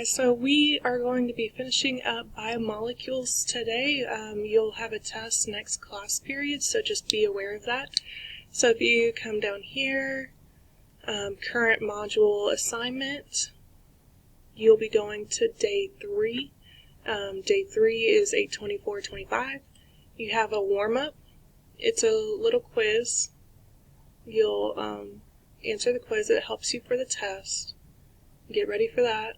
So we are going to be finishing up biomolecules today. You'll have a test next class period, so just be aware of that. So if you come down here, current module assignment, you'll be going to day 3. Day 3 is 8/24/25. You have a warm-up. It's a little quiz. You'll answer the quiz. It helps you for the test. Get ready for that.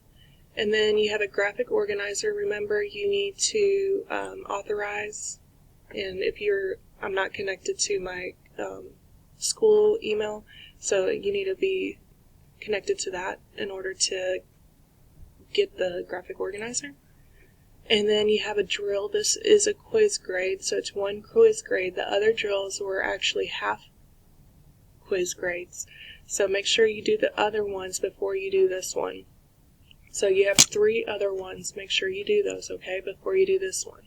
And then you have a graphic organizer. Remember, you need to authorize, and I'm not connected to my school email, so you need to be connected to that in order to get the graphic organizer. And then you have a drill. This is a quiz grade, so it's 1 quiz grade. The other drills were actually half quiz grades, so make sure you do the other ones before you do this one. So you have 3 other ones. Make sure you do those, okay, before you do this one.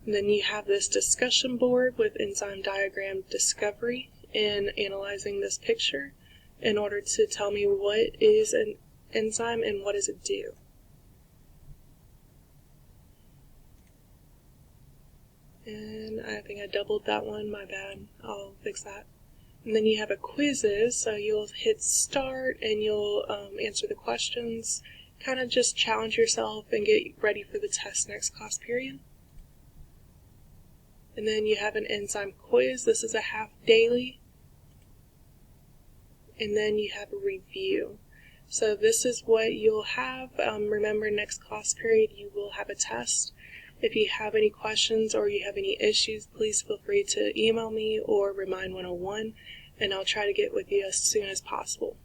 And then you have this discussion board with enzyme diagram discovery and analyzing this picture in order to tell me what is an enzyme and what does it do. And I think I doubled that one, my bad. I'll fix that. And then you have a quizzes, so you'll hit start and you'll answer the questions, kind of just challenge yourself and get ready for the test next class period. And then you have an enzyme quiz. This is a half daily. And then you have a review. So this is what you'll have. Remember, next class period you will have a test. If you have any questions or you have any issues, please feel free to email me or Remind 101, and I'll try to get with you as soon as possible.